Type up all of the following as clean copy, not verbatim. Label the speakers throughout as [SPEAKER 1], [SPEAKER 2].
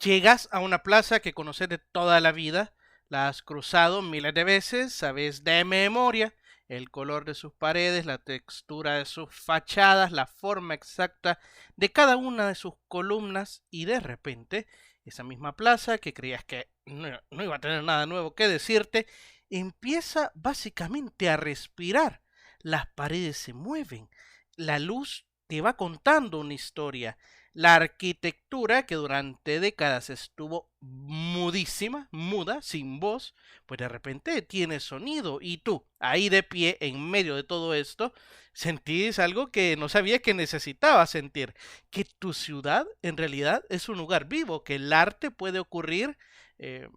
[SPEAKER 1] Llegas a una plaza que conoces de toda la vida, la has cruzado miles de veces, sabes de memoria el color de sus paredes, la textura de sus fachadas, la forma exacta de cada una de sus columnas y de repente esa misma plaza que creías que no iba a tener nada nuevo que decirte, empieza básicamente a respirar. Las paredes se mueven, la luz te va contando una historia. La arquitectura, que durante décadas estuvo mudísima, muda, sin voz, pues de repente tiene sonido. Y tú, ahí de pie, en medio de todo esto, sentís algo que no sabías que necesitabas sentir. Que tu ciudad en realidad es un lugar vivo, que el arte puede ocurrir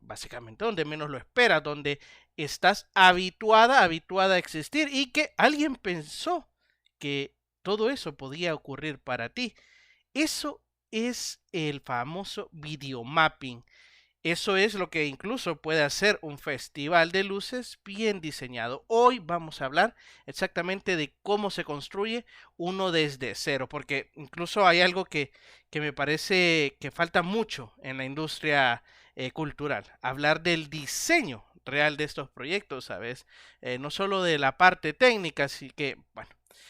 [SPEAKER 1] básicamente donde menos lo esperas, donde estás habituada a existir y que alguien pensó que todo eso podía ocurrir para ti. Eso es el famoso videomapping. Eso es lo que incluso puede hacer un festival de luces bien diseñado. Hoy vamos a hablar exactamente de cómo se construye uno desde cero, porque incluso hay algo que me parece que falta mucho en la industria cultural. Hablar del diseño real de estos proyectos, ¿sabes? No solo de la parte técnica, así que, bueno,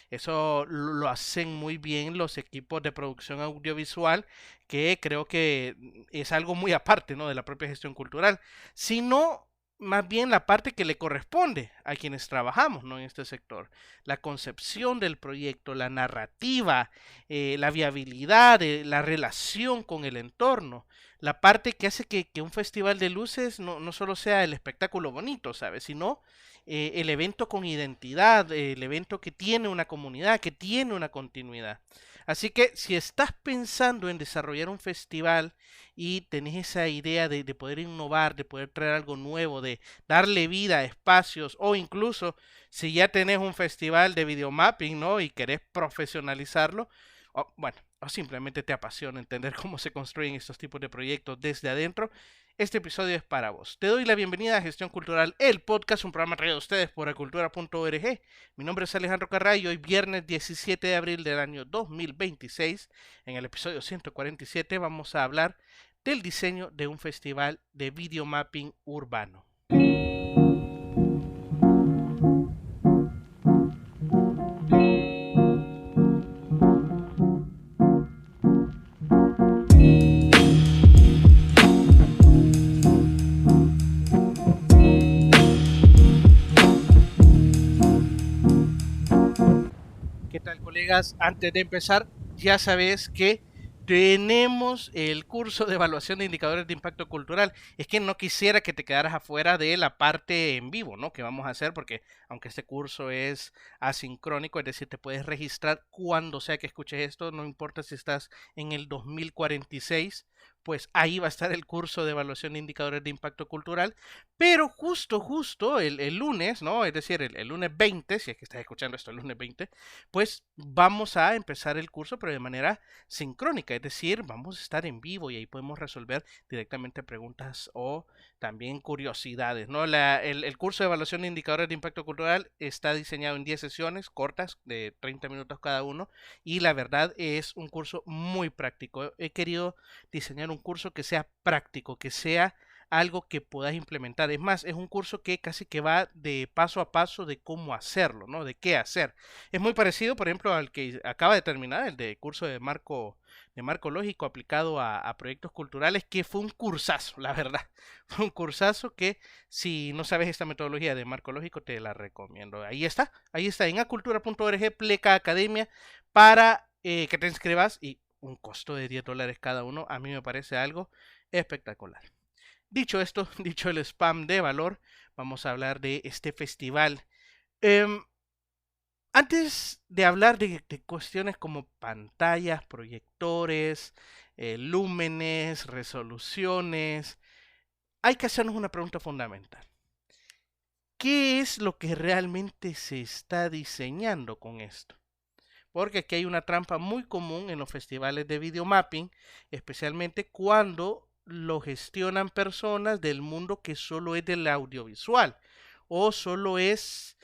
[SPEAKER 1] eso lo hacen muy bien los equipos de producción audiovisual, que creo que es algo muy aparte, ¿no?, de la propia gestión cultural, sino más bien la parte que le corresponde a quienes trabajamos, ¿no?, en este sector. La concepción del proyecto, la narrativa, la viabilidad, la relación con el entorno, la parte que hace que un festival de luces no solo sea el espectáculo bonito, ¿sabes?, sino el evento con identidad, el evento que tiene una comunidad, que tiene una continuidad. Así que si estás pensando en desarrollar un festival y tenés esa idea de poder innovar, de poder traer algo nuevo, de darle vida a espacios, o incluso si ya tenés un festival de videomapping, ¿no?, y querés profesionalizarlo, bueno, o simplemente te apasiona entender cómo se construyen estos tipos de proyectos desde adentro, este episodio es para vos. Te doy la bienvenida a Gestión Cultural, el podcast, un programa traído a ustedes por acultura.org. Mi nombre es Alejandro Carray y hoy viernes 17 de abril del año 2026, en el episodio 147, vamos a hablar del diseño de un festival de videomapping urbano. ¿Qué tal, colegas? Antes de empezar, ya sabes que tenemos el curso de evaluación de indicadores de impacto cultural. Es que no quisiera que te quedaras afuera de la parte en vivo, ¿no?, que vamos a hacer, porque aunque este curso es asincrónico, es decir, te puedes registrar cuando sea que escuches esto, no importa si estás en el 2046, pues ahí va a estar el curso de evaluación de indicadores de impacto cultural. Pero justo el lunes, ¿no? Es decir, el lunes 20, si es que estás escuchando esto el lunes 20, pues vamos a empezar el curso, pero de manera sincrónica, es decir, vamos a estar en vivo y ahí podemos resolver directamente preguntas o también curiosidades, ¿no? El curso de evaluación de indicadores de impacto cultural está diseñado en 10 sesiones cortas de 30 minutos cada uno y la verdad es un curso muy práctico. He querido diseñar un curso que sea práctico, que sea algo que puedas implementar. Es más, es un curso que casi que va de paso a paso de cómo hacerlo, ¿no? De qué hacer. Es muy parecido, por ejemplo, al que acaba de terminar, el de curso de marco lógico aplicado a proyectos culturales, que fue un cursazo, la verdad. Fue un cursazo que si no sabes esta metodología de marco lógico, te la recomiendo. Ahí está, en acultura.org, pleca academia, para que te inscribas y un costo de $10 cada uno, a mí me parece algo espectacular. Dicho esto, dicho el spam de valor, vamos a hablar de este festival. Em, Antes de hablar de cuestiones como pantallas, proyectores, lúmenes, resoluciones, hay que hacernos una pregunta fundamental. ¿Qué es lo que realmente se está diseñando con esto? Porque aquí hay una trampa muy común en los festivales de videomapping, especialmente cuando lo gestionan personas del mundo que solo es del audiovisual o solo es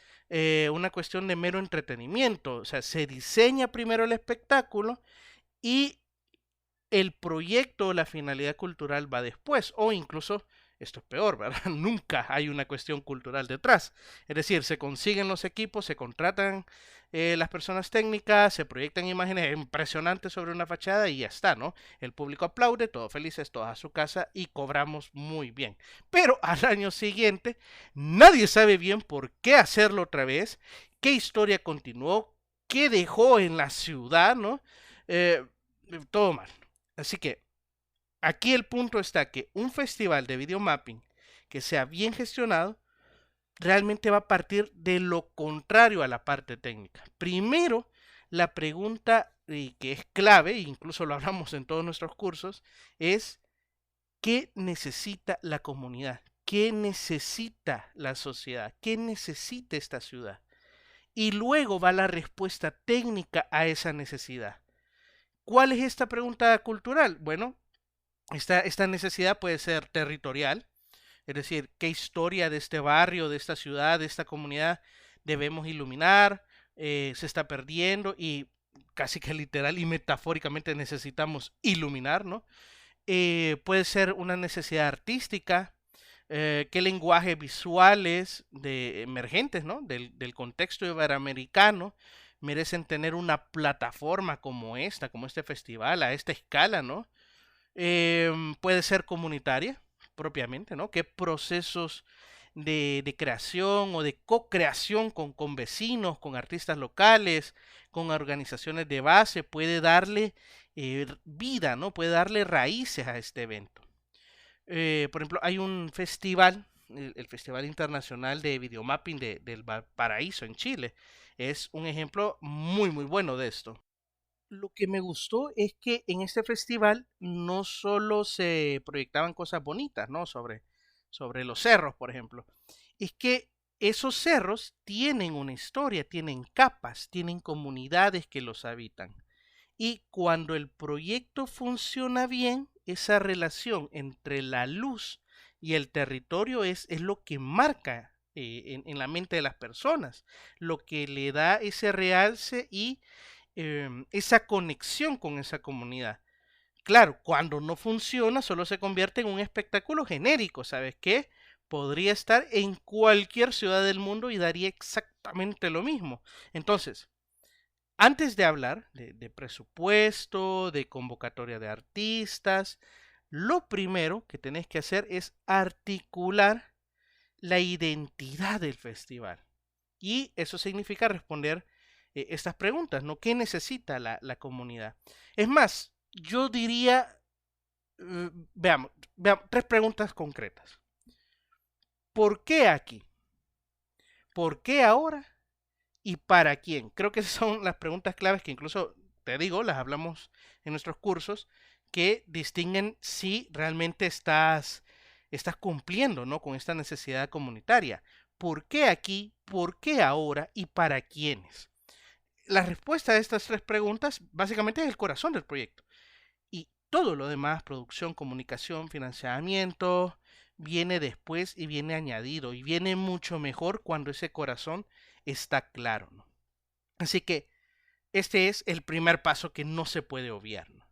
[SPEAKER 1] una cuestión de mero entretenimiento. O sea, se diseña primero el espectáculo y el proyecto o la finalidad cultural va después, o incluso, esto es peor, ¿verdad? Nunca hay una cuestión cultural detrás. Es decir, se consiguen los equipos, se contratan las personas técnicas, se proyectan imágenes impresionantes sobre una fachada y ya está, ¿no? El público aplaude, todos felices, todos a su casa y cobramos muy bien. Pero al año siguiente, nadie sabe bien por qué hacerlo otra vez, qué historia continuó, qué dejó en la ciudad, ¿no? Eh, todo mal. Así que aquí el punto está que un festival de videomapping que sea bien gestionado realmente va a partir de lo contrario a la parte técnica. Primero, la pregunta que es clave, incluso lo hablamos en todos nuestros cursos, es ¿qué necesita la comunidad? ¿Qué necesita la sociedad? ¿Qué necesita esta ciudad? Y luego va la respuesta técnica a esa necesidad. ¿Cuál es esta pregunta cultural? Bueno, esta necesidad puede ser territorial, es decir, qué historia de este barrio, de esta ciudad, de esta comunidad debemos iluminar, se está perdiendo y casi que literal y metafóricamente necesitamos iluminar, ¿no? Puede ser una necesidad artística, qué lenguajes visuales emergentes, ¿no? Del contexto iberoamericano merecen tener una plataforma como esta, como este festival, a esta escala, ¿no? Puede ser comunitaria, propiamente, ¿no? ¿Qué procesos de creación o de co-creación con vecinos, con artistas locales, con organizaciones de base puede darle vida, ¿no? Puede darle raíces a este evento. Por ejemplo, hay un festival, el Festival Internacional de Videomapping del Valparaíso en Chile. Es un ejemplo muy, muy bueno de esto. Lo que me gustó es que en este festival no solo se proyectaban cosas bonitas, ¿no? Sobre los cerros, por ejemplo. Es que esos cerros tienen una historia, tienen capas, tienen comunidades que los habitan. Y cuando el proyecto funciona bien, esa relación entre la luz y el territorio es lo que marca en la mente de las personas, lo que le da ese realce y esa conexión con esa comunidad. Claro, cuando no funciona, solo se convierte en un espectáculo genérico, ¿sabes qué? Podría estar en cualquier ciudad del mundo y daría exactamente lo mismo. Entonces, antes de hablar de presupuesto, de convocatoria de artistas, lo primero que tenés que hacer es articular la identidad del festival. Y eso significa responder estas preguntas, ¿no? ¿Qué necesita la comunidad? Es más, yo diría, veamos, tres preguntas concretas. ¿Por qué aquí? ¿Por qué ahora? ¿Y para quién? Creo que esas son las preguntas claves que incluso, te digo, las hablamos en nuestros cursos, que distinguen si realmente estás cumpliendo, ¿no? Con esta necesidad comunitaria. ¿Por qué aquí? ¿Por qué ahora? ¿Y para quiénes? La respuesta a estas tres preguntas básicamente es el corazón del proyecto. Y todo lo demás, producción, comunicación, financiamiento, viene después y viene añadido. Y viene mucho mejor cuando ese corazón está claro, ¿no? Así que este es el primer paso que no se puede obviar, ¿no?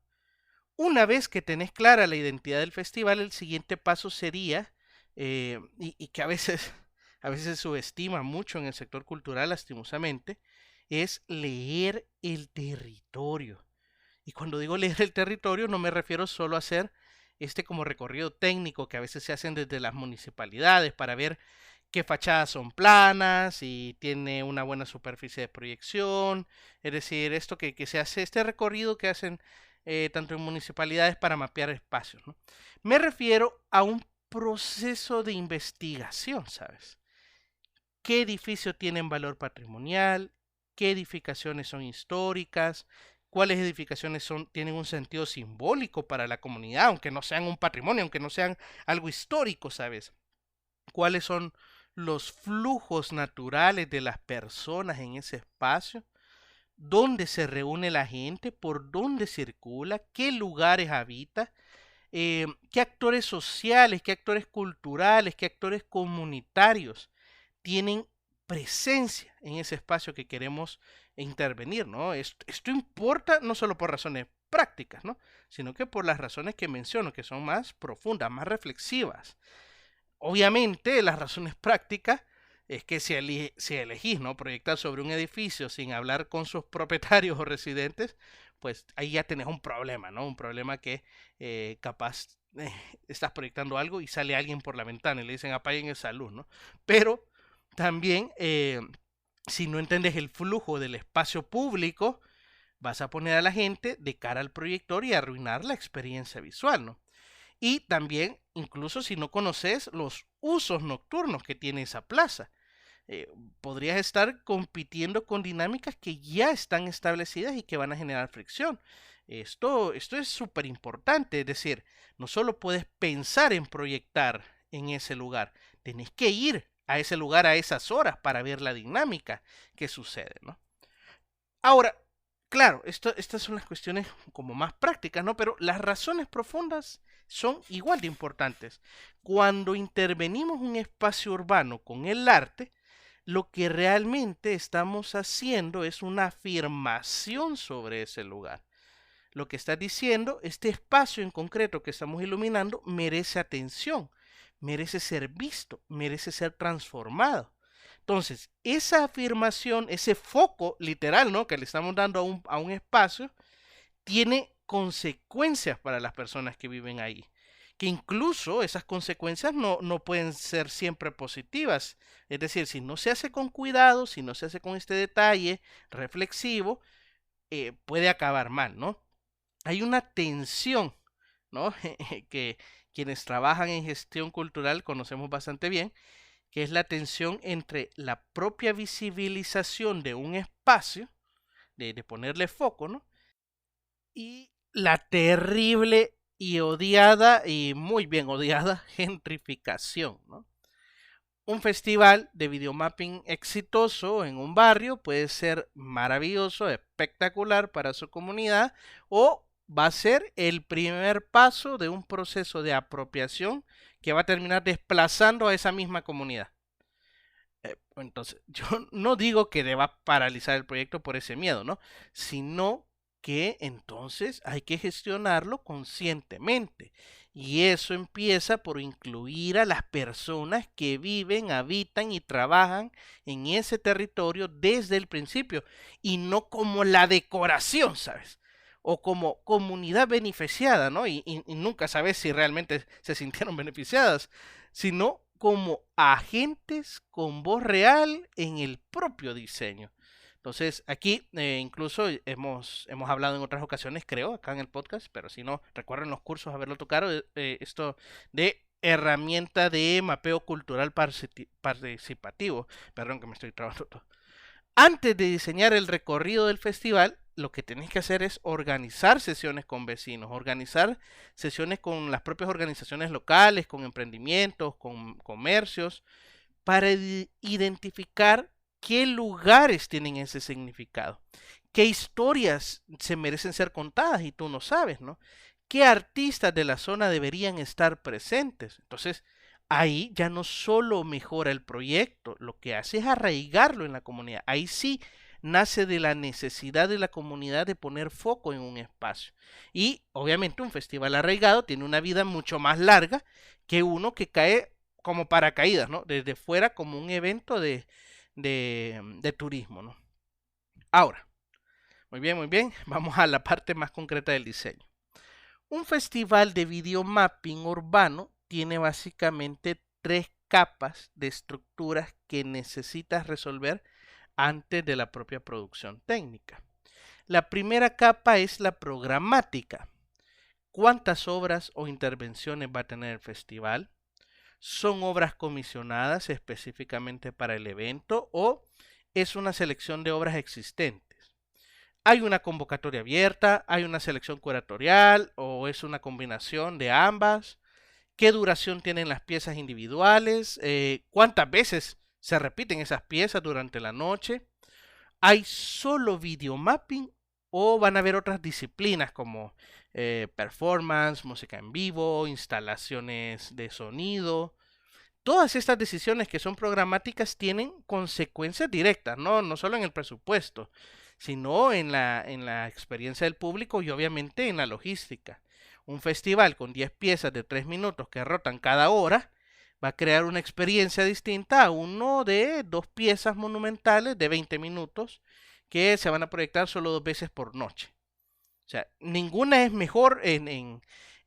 [SPEAKER 1] Una vez que tenés clara la identidad del festival, el siguiente paso sería, y que a veces se subestima mucho en el sector cultural, lastimosamente, es leer el territorio. Y cuando digo leer el territorio, no me refiero solo a hacer este como recorrido técnico que a veces se hacen desde las municipalidades para ver qué fachadas son planas y tiene una buena superficie de proyección. Es decir, esto que se hace, este recorrido que hacen tanto en municipalidades para mapear espacios, ¿no? Me refiero a un proceso de investigación, ¿sabes? ¿Qué edificios tienen valor patrimonial? ¿Qué edificaciones son históricas? ¿Cuáles edificaciones tienen un sentido simbólico para la comunidad, aunque no sean un patrimonio, aunque no sean algo histórico, ¿sabes? ¿Cuáles son los flujos naturales de las personas en ese espacio? ¿Dónde se reúne la gente? ¿Por dónde circula? ¿Qué lugares habita? ¿Qué actores sociales, qué actores culturales, qué actores comunitarios tienen presencia en ese espacio que queremos intervenir, ¿no? Esto importa no solo por razones prácticas, ¿no? Sino que por las razones que menciono, que son más profundas, más reflexivas. Obviamente, las razones prácticas es que si elegís, ¿no?, proyectar sobre un edificio sin hablar con sus propietarios o residentes, pues ahí ya tenés un problema, ¿no? Un problema que capaz estás proyectando algo y sale alguien por la ventana y le dicen apaguen esa luz, ¿no? Pero también, si no entiendes el flujo del espacio público, vas a poner a la gente de cara al proyector y arruinar la experiencia visual, ¿no? Y también, incluso si no conoces los usos nocturnos que tiene esa plaza, eh, podrías estar compitiendo con dinámicas que ya están establecidas y que van a generar fricción. Esto es súper importante, es decir, no solo puedes pensar en proyectar en ese lugar, tenés que ir a ese lugar a esas horas para ver la dinámica que sucede, ¿no? Ahora, claro, estas son las cuestiones como más prácticas, ¿no? Pero las razones profundas son igual de importantes. Cuando intervenimos un espacio urbano con el arte, lo que realmente estamos haciendo es una afirmación sobre ese lugar. Lo que está diciendo, este espacio en concreto que estamos iluminando merece atención, merece ser visto, merece ser transformado. Entonces, esa afirmación, ese foco literal, ¿no?, que le estamos dando a un espacio, tiene consecuencias para las personas que viven ahí. Que incluso esas consecuencias no pueden ser siempre positivas. Es decir, si no se hace con cuidado, si no se hace con este detalle reflexivo, puede acabar mal, ¿no? Hay una tensión, ¿no? que quienes trabajan en gestión cultural conocemos bastante bien, que es la tensión entre la propia visibilización de un espacio, de ponerle foco, ¿no? Y la terrible y odiada, y muy bien odiada, gentrificación, ¿no? Un festival de videomapping exitoso en un barrio puede ser maravilloso, espectacular para su comunidad, o va a ser el primer paso de un proceso de apropiación que va a terminar desplazando a esa misma comunidad. Entonces, yo no digo que deba paralizar el proyecto por ese miedo, ¿no? Sino que entonces hay que gestionarlo conscientemente. Y eso empieza por incluir a las personas que viven, habitan y trabajan en ese territorio desde el principio y no como la decoración, ¿sabes? O como comunidad beneficiada, ¿no? Y nunca sabes si realmente se sintieron beneficiadas, sino como agentes con voz real en el propio diseño. Entonces, aquí incluso hemos hablado en otras ocasiones, creo, acá en el podcast, pero si no, recuerden los cursos haberlo tocado, esto de herramienta de mapeo cultural participativo. Perdón que me estoy trabando todo. Antes de diseñar el recorrido del festival, lo que tenéis que hacer es organizar sesiones con vecinos, organizar sesiones con las propias organizaciones locales, con emprendimientos, con comercios, para identificar qué lugares tienen ese significado, qué historias se merecen ser contadas y tú no sabes, ¿no? ¿Qué artistas de la zona deberían estar presentes? Entonces, ahí ya no solo mejora el proyecto, lo que hace es arraigarlo en la comunidad. Ahí sí nace de la necesidad de la comunidad de poner foco en un espacio. Y obviamente un festival arraigado tiene una vida mucho más larga que uno que cae como paracaídas, ¿no? Desde fuera como un evento de turismo, ¿no? Ahora, muy bien, vamos a la parte más concreta del diseño. Un festival de videomapping urbano tiene básicamente tres capas de estructuras que necesitas resolver antes de la propia producción técnica. La primera capa es la programática. ¿Cuántas obras o intervenciones va a tener el festival? ¿Son obras comisionadas específicamente para el evento o es una selección de obras existentes? ¿Hay una convocatoria abierta? ¿Hay una selección curatorial? ¿O es una combinación de ambas? ¿Qué duración tienen las piezas individuales? ¿Cuántas veces se repiten esas piezas durante la noche? ¿Hay solo videomapping o van a haber otras disciplinas como performance, música en vivo, instalaciones de sonido? Todas estas decisiones que son programáticas tienen consecuencias directas, no solo en el presupuesto, sino en la experiencia del público y obviamente en la logística. Un festival con 10 piezas de 3 minutos que rotan cada hora va a crear una experiencia distinta a uno de 2 piezas monumentales de 20 minutos que se van a proyectar solo 2 veces por noche. O sea, ninguna es mejor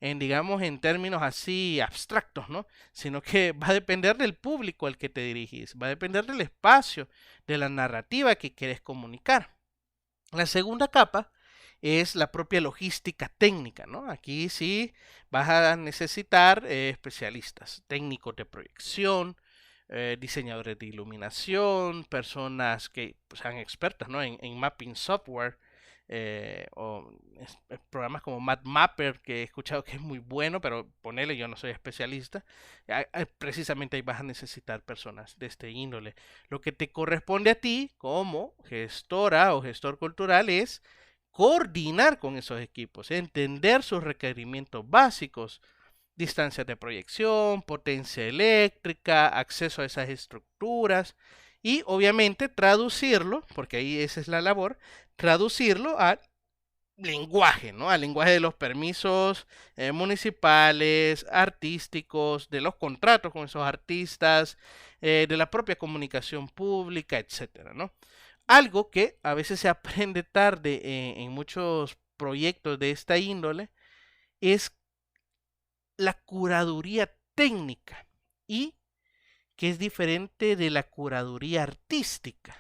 [SPEAKER 1] digamos, en términos así abstractos, ¿no? Sino que va a depender del público al que te dirigís, va a depender del espacio, de la narrativa que quieres comunicar. La segunda capa es la propia logística técnica, ¿no? Aquí sí vas a necesitar especialistas, técnicos de proyección, diseñadores de iluminación, personas que sean expertas, ¿no? En mapping software, programas como MapMapper, que he escuchado que es muy bueno, pero ponele, yo no soy especialista. Precisamente ahí vas a necesitar personas de este índole. Lo que te corresponde a ti como gestora o gestor cultural es coordinar con esos equipos, entender sus requerimientos básicos, distancias de proyección, potencia eléctrica, acceso a esas estructuras y obviamente traducirlo, porque ahí esa es la labor, traducirlo al lenguaje, ¿no? Al lenguaje de los permisos municipales, artísticos, de los contratos con esos artistas, de la propia comunicación pública, etcétera, ¿no? Algo que a veces se aprende tarde en muchos proyectos de esta índole es la curaduría técnica y que es diferente de la curaduría artística.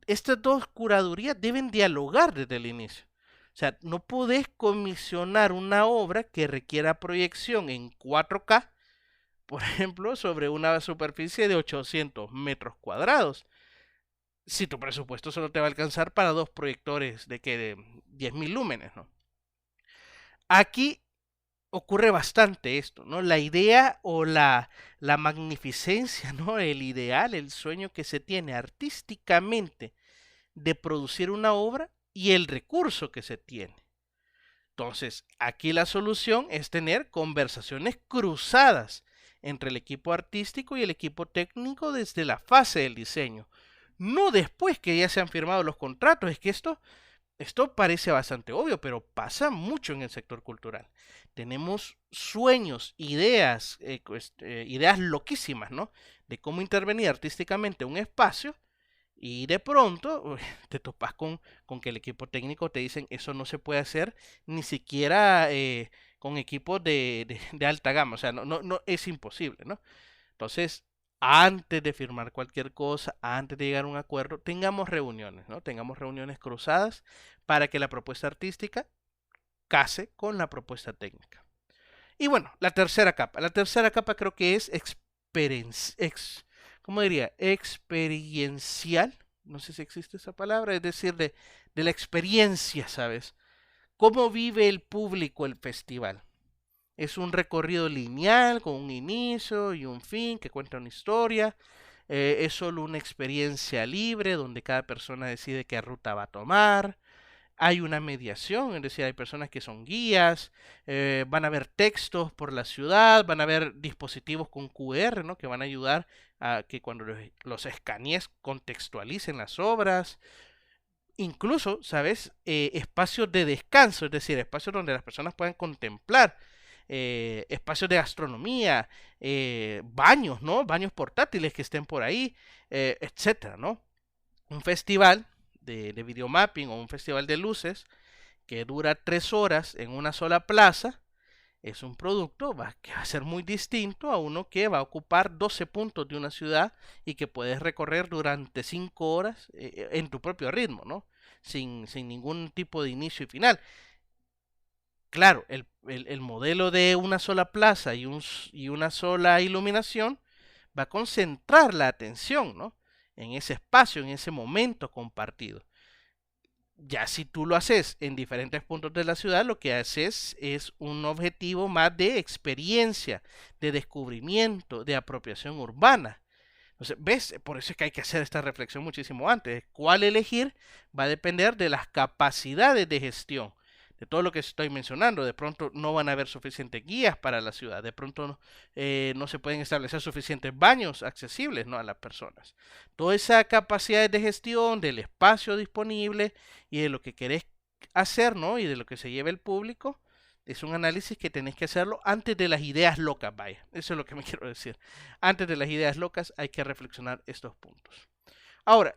[SPEAKER 1] Estas dos curadurías deben dialogar desde el inicio. O sea, no podés comisionar una obra que requiera proyección en 4K, por ejemplo, sobre una superficie de 800 metros cuadrados. Si tu presupuesto solo te va a alcanzar para 2 proyectores de 10.000 lúmenes, ¿no? Aquí ocurre bastante esto, ¿no? La idea o la magnificencia, ¿no? El ideal, el sueño que se tiene artísticamente de producir una obra y el recurso que se tiene. Entonces, aquí la solución es tener conversaciones cruzadas entre el equipo artístico y el equipo técnico desde la fase del diseño. No después que ya se han firmado los contratos, es que esto parece bastante obvio, pero pasa mucho en el sector cultural. Tenemos sueños, ideas, ideas loquísimas, ¿no? De cómo intervenir artísticamente un espacio y de pronto te topas con que el equipo técnico te dicen eso no se puede hacer ni siquiera con equipos de alta gama. O sea, no es imposible, ¿no? Entonces, antes de firmar cualquier cosa, antes de llegar a un acuerdo, tengamos reuniones, ¿no? Tengamos reuniones cruzadas para que la propuesta artística case con la propuesta técnica. Y bueno, la tercera capa. La tercera capa creo que es ¿cómo diría? Experiencial. No sé si existe esa palabra, es decir, de la experiencia, ¿sabes? ¿Cómo vive el público el festival? Es un recorrido lineal con un inicio y un fin que cuenta una historia. Es solo una experiencia libre donde cada persona decide qué ruta va a tomar. Hay una mediación, es decir, hay personas que son guías, van a haber textos por la ciudad, van a haber dispositivos con QR, ¿no? Que van a ayudar a que cuando los escanees contextualicen las obras. Incluso, ¿sabes? Espacios de descanso, es decir, espacios donde las personas puedan contemplar, espacios de gastronomía, baños, ¿no? Baños portátiles que estén por ahí, etcétera, ¿no? Un festival de videomapping o un festival de luces que dura 3 horas en una sola plaza es un producto que va a ser muy distinto a uno que va a ocupar 12 puntos de una ciudad y que puedes recorrer durante 5 horas en tu propio ritmo, ¿no? Sin ningún tipo de inicio y final. Claro, el modelo de una sola plaza y una sola iluminación va a concentrar la atención, ¿no? En ese espacio, en ese momento compartido. Ya si tú lo haces en diferentes puntos de la ciudad, lo que haces es un objetivo más de experiencia, de descubrimiento, de apropiación urbana. Entonces, ¿ves? Por eso es que hay que hacer esta reflexión muchísimo antes. ¿Cuál elegir? Va a depender de las capacidades de gestión de todo lo que estoy mencionando. De pronto no van a haber suficientes guías para la ciudad, de pronto no se pueden establecer suficientes baños accesibles, ¿no?, a las personas. Toda esa capacidad de gestión del espacio disponible y de lo que querés hacer, ¿no?, y de lo que se lleva el público, es un análisis que tenés que hacerlo antes de las ideas locas, vaya. Eso es lo que me quiero decir. Antes de las ideas locas hay que reflexionar estos puntos. Ahora,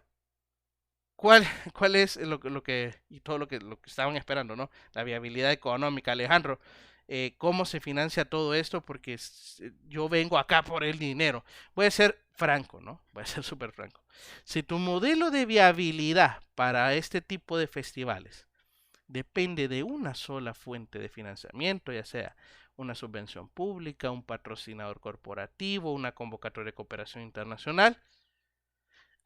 [SPEAKER 1] ¿cuál, cuál es lo que, y todo lo que estaban esperando, ¿no? La viabilidad económica, Alejandro. ¿Cómo se financia todo esto? Porque yo vengo acá por el dinero. Voy a ser franco, ¿no? Voy a ser súper franco. Si tu modelo de viabilidad para este tipo de festivales depende de una sola fuente de financiamiento, ya sea una subvención pública, un patrocinador corporativo, una convocatoria de cooperación internacional,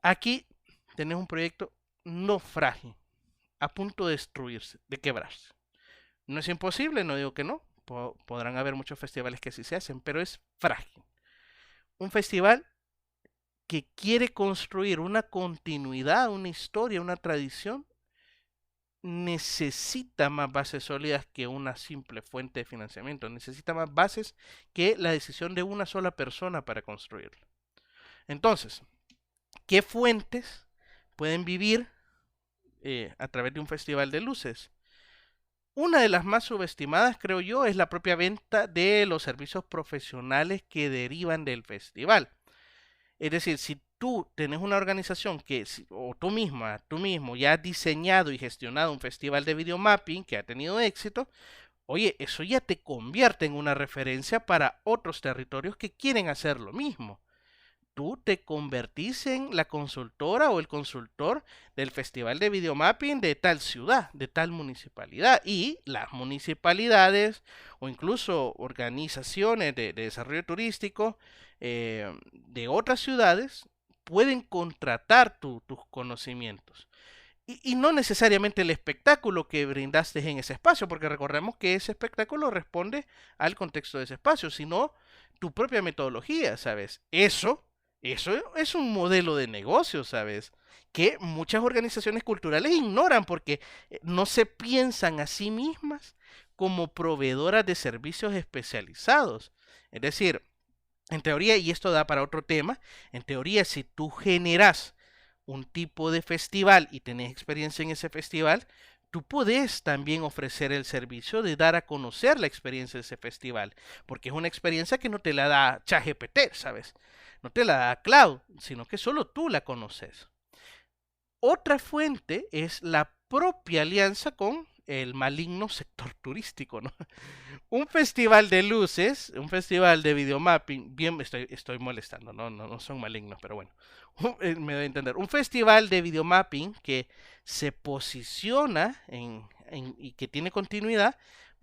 [SPEAKER 1] aquí tenés un proyecto no frágil, a punto de destruirse, de quebrarse. No es imposible, no digo que no, podrán haber muchos festivales que sí se hacen, pero es frágil. Un festival que quiere construir una continuidad, una historia, una tradición, necesita más bases sólidas que una simple fuente de financiamiento. Necesita más bases que la decisión de una sola persona para construirlo. Entonces, ¿qué fuentes pueden vivir a través de un festival de luces? Una de las más subestimadas, creo yo, es la propia venta de los servicios profesionales que derivan del festival. Es decir, si tú tenés una organización que, o tú mismo, ya has diseñado y gestionado un festival de videomapping que ha tenido éxito, oye, eso ya te convierte en una referencia para otros territorios que quieren hacer lo mismo. Tú te convertís en la consultora o el consultor del festival de videomapping de tal ciudad, de tal municipalidad. Y las municipalidades o incluso organizaciones de desarrollo turístico de otras ciudades pueden contratar tus conocimientos. Y no necesariamente el espectáculo que brindaste en ese espacio, porque recordemos que ese espectáculo responde al contexto de ese espacio, sino tu propia metodología, ¿sabes? Eso es un modelo de negocio, ¿sabes? Que muchas organizaciones culturales ignoran porque no se piensan a sí mismas como proveedoras de servicios especializados. Es decir, en teoría, y esto da para otro tema, en teoría, si tú generas un tipo de festival y tenés experiencia en ese festival, tú podés también ofrecer el servicio de dar a conocer la experiencia de ese festival, porque es una experiencia que no te la da ChatGPT, ¿sabes? No te la da Cloud, sino que solo tú la conoces. Otra fuente es la propia alianza con el maligno sector turístico, ¿no? Un festival de luces, un festival de videomapping, bien estoy molestando, no son malignos, pero bueno, me doy a entender. Un festival de videomapping que se posiciona y que tiene continuidad,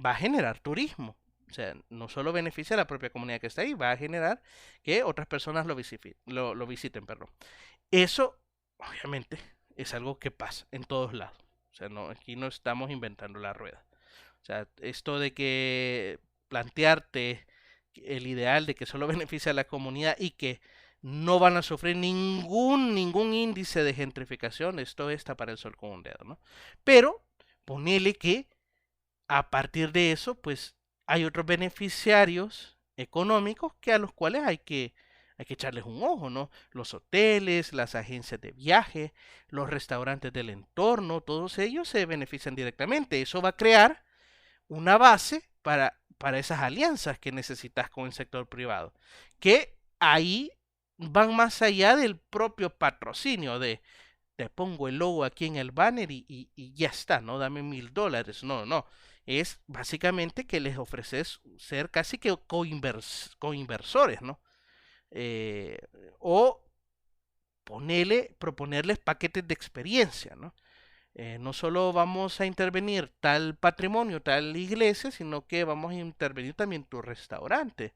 [SPEAKER 1] va a generar turismo. O sea, no solo beneficia a la propia comunidad que está ahí, va a generar que otras personas lo visiten, perdón. Eso, obviamente, es algo que pasa en todos lados. O sea, aquí no estamos inventando la rueda. O sea, esto de que plantearte el ideal de que solo beneficia a la comunidad y que no van a sufrir ningún índice de gentrificación, esto está para el sol con un dedo, ¿no? Pero ponele que a partir de eso, pues hay otros beneficiarios económicos que a los cuales hay que echarles un ojo, ¿no? Los hoteles, las agencias de viaje, los restaurantes del entorno, todos ellos se benefician directamente. Eso va a crear una base para esas alianzas que necesitas con el sector privado, que ahí van más allá del propio patrocinio de te pongo el logo aquí en el banner y ya está, no dame $1000, no, es básicamente que les ofreces ser casi que coinversores, ¿no? Eh, o proponerles paquetes de experiencia, ¿no? No solo vamos a intervenir tal patrimonio, tal iglesia, sino que vamos a intervenir también tu restaurante.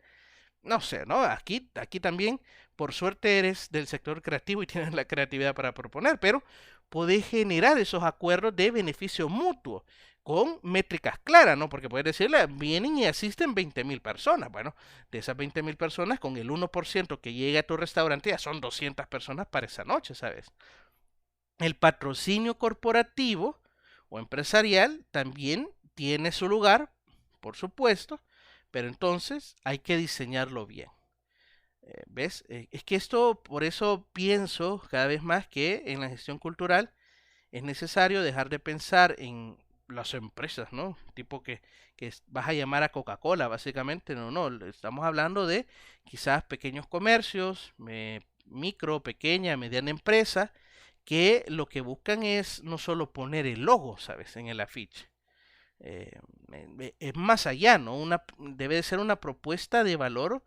[SPEAKER 1] No sé, ¿no? Aquí también, por suerte, eres del sector creativo y tienes la creatividad para proponer, pero podés generar esos acuerdos de beneficio mutuo con métricas claras, ¿no? Porque puedes decirle, vienen y asisten 20.000 personas. Bueno, de esas 20.000 personas, con el 1% que llega a tu restaurante, ya son 200 personas para esa noche, ¿sabes? El patrocinio corporativo o empresarial también tiene su lugar, por supuesto, pero entonces hay que diseñarlo bien. ¿Ves? Es que esto, por eso pienso cada vez más que en la gestión cultural es necesario dejar de pensar en las empresas, ¿no? Tipo que vas a llamar a Coca-Cola, básicamente. No, no, estamos hablando de quizás pequeños comercios, micro, pequeña, mediana empresa, que lo que buscan es no solo poner el logo, ¿sabes? En el afiche. Eh, es más allá, ¿no? Debe de ser una propuesta de valor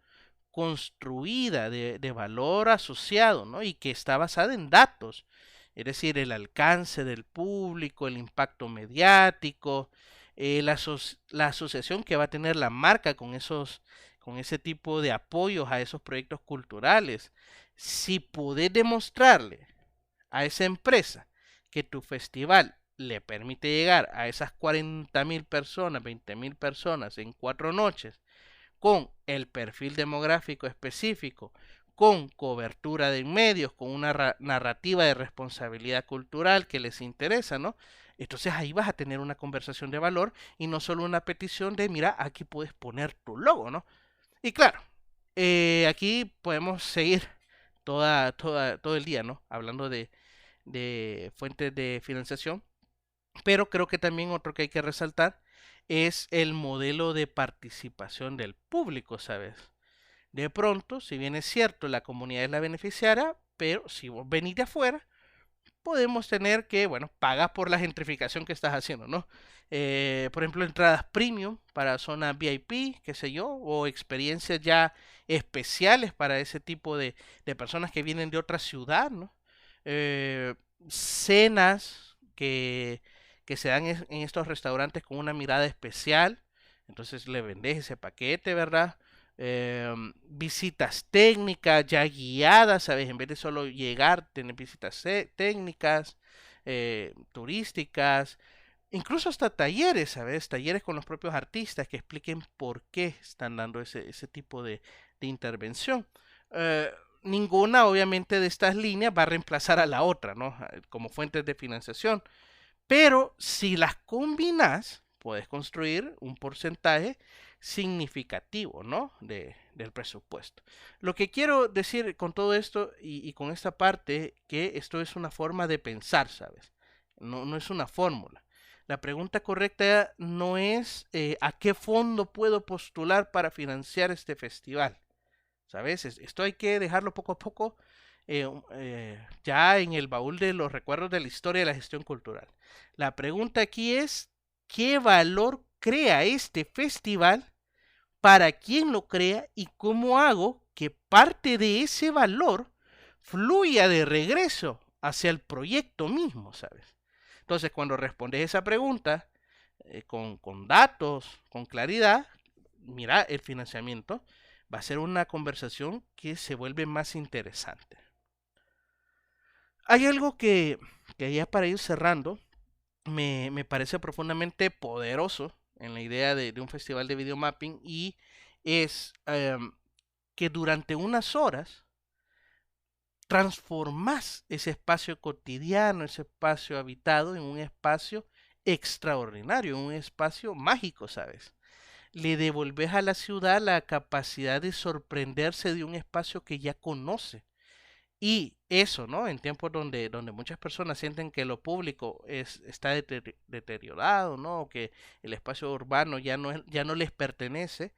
[SPEAKER 1] construida, de valor asociado, ¿no? Y que está basada en datos, es decir, el alcance del público, el impacto mediático, la asociación que va a tener la marca con ese tipo de apoyos a esos proyectos culturales. Si podés demostrarle a esa empresa que tu festival le permite llegar a esas 40.000 personas, 20.000 personas en 4 noches, con el perfil demográfico específico, con cobertura de medios, con una narrativa de responsabilidad cultural que les interesa, ¿no? Entonces ahí vas a tener una conversación de valor y no solo una petición de, mira, aquí puedes poner tu logo, ¿no? Y claro, aquí podemos seguir todo el día, ¿no? Hablando de fuentes de financiación, pero creo que también otro que hay que resaltar es el modelo de participación del público, ¿sabes? De pronto, si bien es cierto, la comunidad es la beneficiaria, pero si vos venís de afuera, podemos tener que, bueno, pagas por la gentrificación que estás haciendo, ¿no? Por ejemplo, entradas premium para zona VIP, qué sé yo, o experiencias ya especiales para ese tipo de personas que vienen de otra ciudad, ¿no? Eh, cenas que se dan en estos restaurantes con una mirada especial, entonces le vendés ese paquete, ¿verdad? Visitas técnicas ya guiadas, ¿sabes? En vez de solo llegar, tener visitas técnicas, turísticas, incluso hasta talleres, ¿sabes? Talleres con los propios artistas que expliquen por qué están dando ese tipo de intervención. Eh, Ninguna, obviamente, de estas líneas va a reemplazar a la otra, ¿no? Como fuentes de financiación. Pero si las combinas, puedes construir un porcentaje significativo, ¿no? Del presupuesto. Lo que quiero decir con todo esto y con esta parte, que esto es una forma de pensar, ¿sabes? No, no es una fórmula. La pregunta correcta no es a qué fondo puedo postular para financiar este festival. ¿Sabes? Esto hay que dejarlo poco a poco ya en el baúl de los recuerdos de la historia de la gestión cultural. La pregunta aquí es, ¿qué valor crea este festival? ¿Para quién lo crea? ¿Y cómo hago que parte de ese valor fluya de regreso hacia el proyecto mismo, ¿sabes? Entonces, cuando respondes esa pregunta con datos, con claridad, mira, el financiamiento va a ser una conversación que se vuelve más interesante. Hay algo que ya para ir cerrando, me parece profundamente poderoso en la idea de un festival de videomapping y es que durante unas horas transformas ese espacio cotidiano, ese espacio habitado en un espacio extraordinario, en un espacio mágico, ¿sabes? Le devolves a la ciudad la capacidad de sorprenderse de un espacio que ya conoce. Y eso, ¿no? En tiempos donde muchas personas sienten que lo público está deteriorado, ¿no? O que el espacio urbano ya no les pertenece,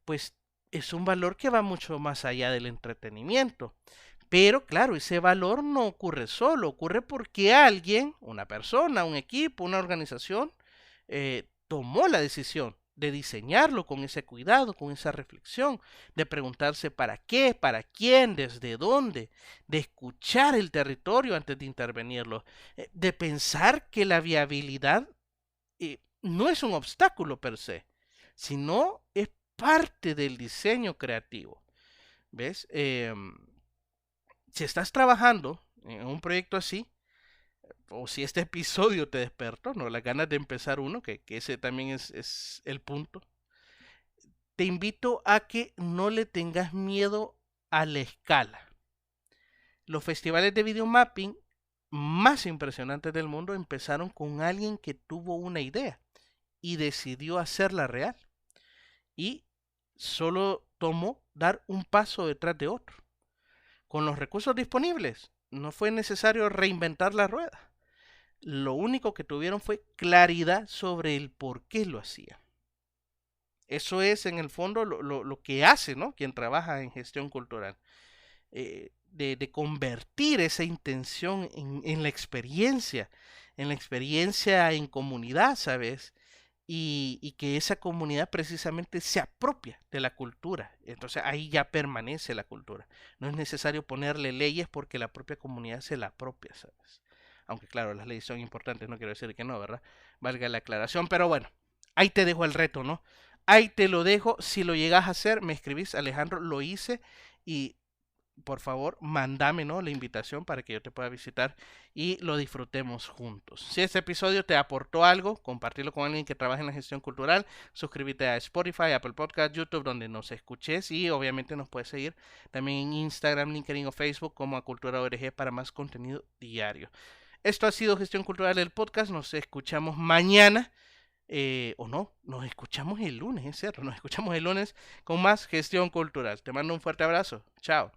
[SPEAKER 1] pues es un valor que va mucho más allá del entretenimiento. Pero claro, ese valor no ocurre solo, ocurre porque alguien, una persona, un equipo, una organización, tomó la decisión de diseñarlo con ese cuidado, con esa reflexión, de preguntarse para qué, para quién, desde dónde, de escuchar el territorio antes de intervenirlo, de pensar que la viabilidad no es un obstáculo per se, sino es parte del diseño creativo. ¿Ves? Si estás trabajando en un proyecto así, o si este episodio te despertó, ¿no? Las ganas de empezar uno, que ese también es el punto, te invito a que no le tengas miedo a la escala. Los festivales de videomapping más impresionantes del mundo empezaron con alguien que tuvo una idea y decidió hacerla real. Y solo tomó dar un paso detrás de otro. Con los recursos disponibles, no fue necesario reinventar la rueda. Lo único que tuvieron fue claridad sobre el por qué lo hacían. Eso es en el fondo lo que hace, ¿no?, quien trabaja en gestión cultural. De convertir esa intención en la experiencia en comunidad, ¿sabes? Y que esa comunidad precisamente se apropia de la cultura. Entonces ahí ya permanece la cultura. No es necesario ponerle leyes porque la propia comunidad se la apropia, ¿sabes? Aunque claro, las leyes son importantes, no quiero decir que no, ¿verdad? Valga la aclaración, pero bueno, ahí te dejo el reto, ¿no? Ahí te lo dejo, si lo llegas a hacer, me escribís, Alejandro, lo hice y por favor, mándame, ¿no?, la invitación para que yo te pueda visitar y lo disfrutemos juntos. Si este episodio te aportó algo, compartirlo con alguien que trabaja en la gestión cultural, suscríbete a Spotify, Apple Podcast, YouTube, donde nos escuches y obviamente nos puedes seguir también en Instagram, LinkedIn o Facebook como a Cultura ORG para más contenido diario. Esto ha sido Gestión Cultural, el podcast. Nos escuchamos mañana. O no, nos escuchamos el lunes, es cierto, nos escuchamos el lunes con más Gestión Cultural. Te mando un fuerte abrazo. Chao.